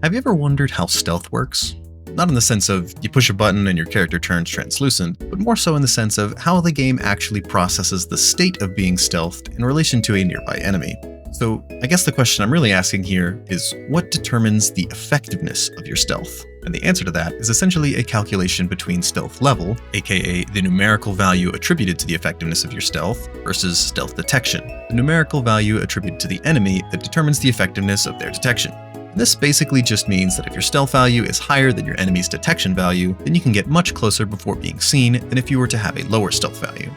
Have you ever wondered how stealth works? Not in the sense of you push a button and your character turns translucent, but more so in the sense of how the game actually processes the state of being stealthed in relation to a nearby enemy. So I guess the question I'm really asking here is, what determines the effectiveness of your stealth? And the answer to that is essentially a calculation between stealth level, aka the numerical value attributed to the effectiveness of your stealth, versus stealth detection, the numerical value attributed to the enemy that determines the effectiveness of their detection. This basically just means that if your stealth value is higher than your enemy's detection value, then you can get much closer before being seen than if you were to have a lower stealth value.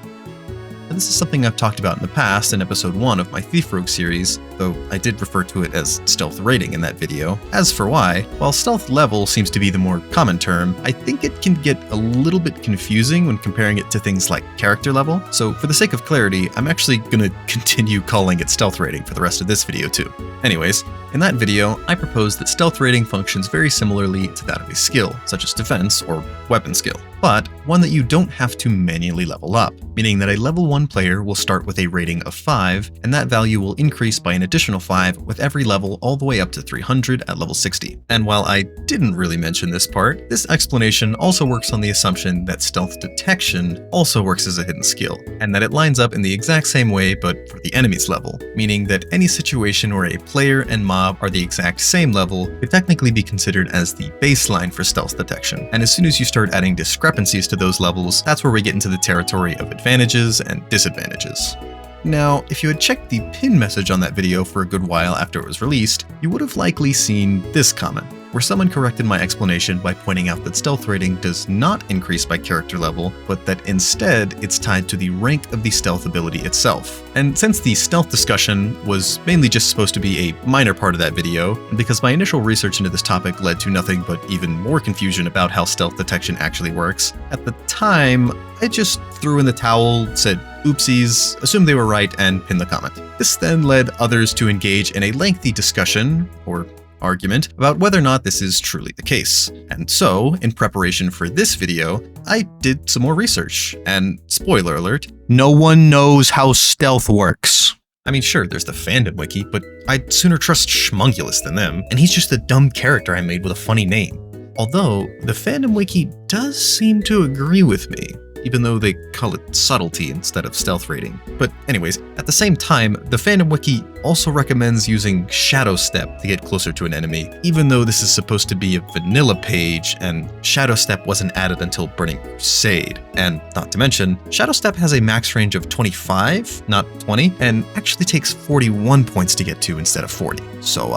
And this is something I've talked about in the past in episode 1 of my Thief Rogue series, though I did refer to it as stealth rating in that video. As for why, while stealth level seems to be the more common term, I think it can get a little bit confusing when comparing it to things like character level, so for the sake of clarity, I'm actually gonna continue calling it stealth rating for the rest of this video too. Anyways, in that video, I proposed that stealth rating functions very similarly to that of a skill, such as defense or weapon skill, but one that you don't have to manually level up, meaning that a level 1 player will start with a rating of 5, and that value will increase by an additional 5 with every level all the way up to 300 at level 60. And while I didn't really mention this part, this explanation also works on the assumption that stealth detection also works as a hidden skill, and that it lines up in the exact same way but for the enemy's level, meaning that any situation where a player and mob are the exact same level could technically be considered as the baseline for stealth detection. And as soon as you start adding discrepancies to those levels, that's where we get into the territory of advantages and disadvantages. Now, if you had checked the pin message on that video for a good while after it was released, you would have likely seen this comment, where someone corrected my explanation by pointing out that stealth rating does not increase by character level, but that instead it's tied to the rank of the stealth ability itself. And since the stealth discussion was mainly just supposed to be a minor part of that video, and because my initial research into this topic led to nothing but even more confusion about how stealth detection actually works, at the time, I just threw in the towel, said oopsies, assumed they were right, and pinned the comment. This then led others to engage in a lengthy discussion, or argument, about whether or not this is truly the case. And so, in preparation for this video, I did some more research, and spoiler alert, no one knows how stealth works. I mean, sure, there's the fandom wiki, but I'd sooner trust Schmungulus than them, and he's just a dumb character I made with a funny name. Although, the fandom wiki does seem to agree with me, even though they call it subtlety instead of stealth rating. But anyways, at the same time, the fandom wiki also recommends using Shadow Step to get closer to an enemy, even though this is supposed to be a vanilla page, and Shadow Step wasn't added until Burning Crusade. And not to mention, Shadow Step has a max range of 25, not 20, and actually takes 41 points to get to instead of 40. So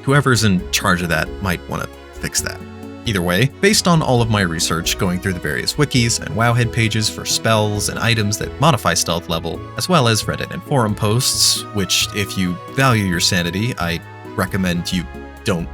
whoever's in charge of that might want to fix that. Either way, based on all of my research going through the various wikis and Wowhead pages for spells and items that modify stealth level, as well as Reddit and forum posts, which if you value your sanity, I recommend you don't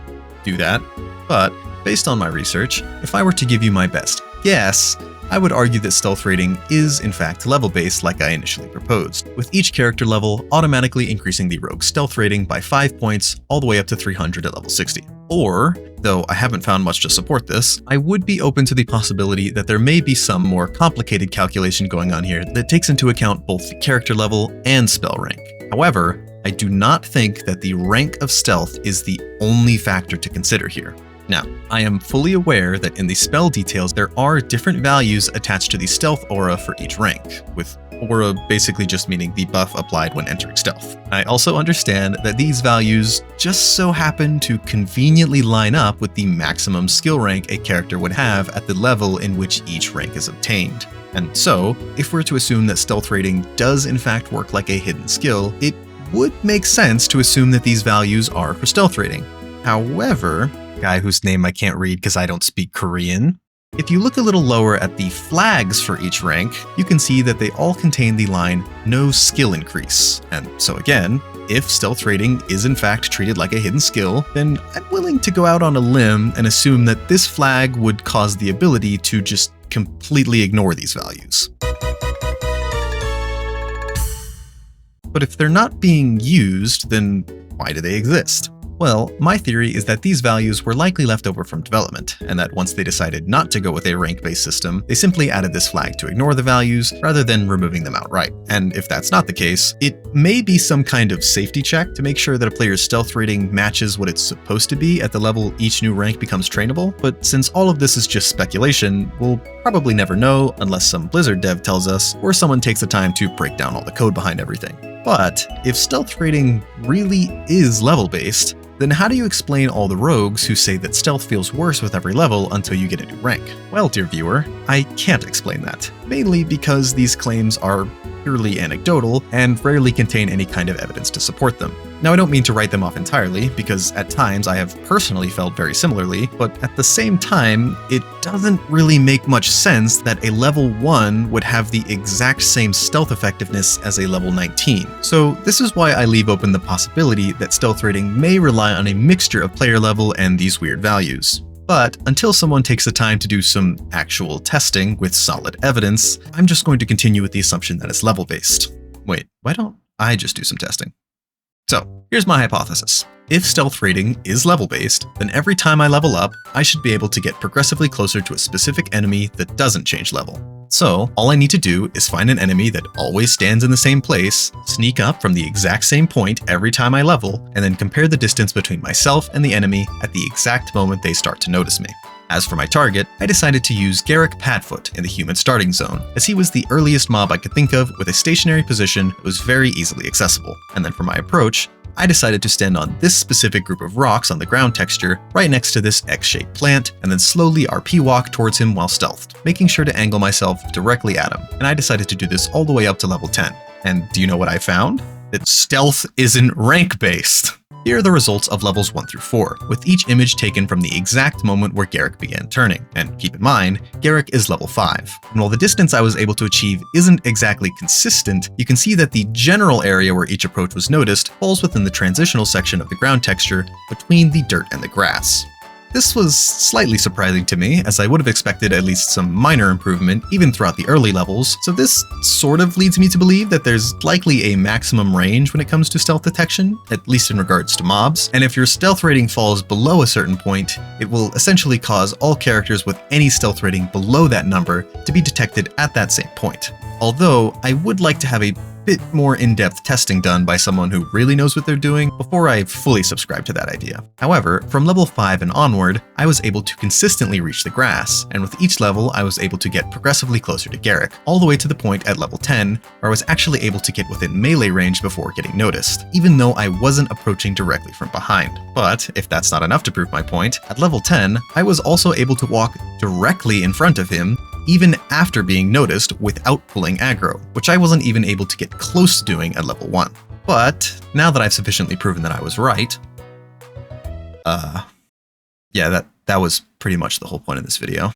do that. But based on my research, if I were to give you my best guess, I would argue that stealth rating is in fact level-based like I initially proposed, with each character level automatically increasing the rogue's stealth rating by 5 points all the way up to 300 at level 60. Or, though I haven't found much to support this, I would be open to the possibility that there may be some more complicated calculation going on here that takes into account both the character level and spell rank. However, I do not think that the rank of stealth is the only factor to consider here. Now, I am fully aware that in the spell details there are different values attached to the stealth aura for each rank, with aura basically just meaning the buff applied when entering stealth. I also understand that these values just so happen to conveniently line up with the maximum skill rank a character would have at the level in which each rank is obtained. And so, if we're to assume that stealth rating does in fact work like a hidden skill, it would make sense to assume that these values are for stealth rating. However, guy whose name I can't read because I don't speak Korean. If you look a little lower at the flags for each rank, you can see that they all contain the line, no skill increase. And so again, if stealth rating is in fact treated like a hidden skill, then I'm willing to go out on a limb and assume that this flag would cause the ability to just completely ignore these values. But if they're not being used, then why do they exist? Well, my theory is that these values were likely left over from development, and that once they decided not to go with a rank-based system, they simply added this flag to ignore the values rather than removing them outright. And if that's not the case, it may be some kind of safety check to make sure that a player's stealth rating matches what it's supposed to be at the level each new rank becomes trainable, but since all of this is just speculation, we'll probably never know unless some Blizzard dev tells us, or someone takes the time to break down all the code behind everything. But if stealth rating really is level-based, then how do you explain all the rogues who say that stealth feels worse with every level until you get a new rank? Well, dear viewer, I can't explain that, mainly because these claims are purely anecdotal and rarely contain any kind of evidence to support them. Now, I don't mean to write them off entirely, because at times I have personally felt very similarly, but at the same time, it doesn't really make much sense that a level 1 would have the exact same stealth effectiveness as a level 19. So this is why I leave open the possibility that stealth rating may rely on a mixture of player level and these weird values. But until someone takes the time to do some actual testing with solid evidence, I'm just going to continue with the assumption that it's level-based. Wait, why don't I just do some testing? So, here's my hypothesis. If stealth rating is level-based, then every time I level up, I should be able to get progressively closer to a specific enemy that doesn't change level. So, all I need to do is find an enemy that always stands in the same place, sneak up from the exact same point every time I level, and then compare the distance between myself and the enemy at the exact moment they start to notice me. As for my target, I decided to use Garrick Padfoot in the human starting zone, as he was the earliest mob I could think of with a stationary position that was very easily accessible. And then for my approach, I decided to stand on this specific group of rocks on the ground texture right next to this X-shaped plant, and then slowly RP walk towards him while stealthed, making sure to angle myself directly at him. And I decided to do this all the way up to level 10. And do you know what I found? That stealth isn't rank-based. Here are the results of levels 1 through 4, with each image taken from the exact moment where Garrick began turning. And keep in mind, Garrick is level 5. And while the distance I was able to achieve isn't exactly consistent, you can see that the general area where each approach was noticed falls within the transitional section of the ground texture between the dirt and the grass. This was slightly surprising to me, as I would have expected at least some minor improvement even throughout the early levels, so this sort of leads me to believe that there's likely a maximum range when it comes to stealth detection, at least in regards to mobs, and if your stealth rating falls below a certain point, it will essentially cause all characters with any stealth rating below that number to be detected at that same point. Although, I would like to have a bit more in-depth testing done by someone who really knows what they're doing before I fully subscribe to that idea. However, from level 5 and onward, I was able to consistently reach the grass, and with each level I was able to get progressively closer to Garrick, all the way to the point at level 10 where I was actually able to get within melee range before getting noticed, even though I wasn't approaching directly from behind. But if that's not enough to prove my point, at level 10, I was also able to walk directly in front of him even after being noticed without pulling aggro, which I wasn't even able to get close to doing at level 1. But now that I've sufficiently proven that I was right, yeah, that was pretty much the whole point of this video.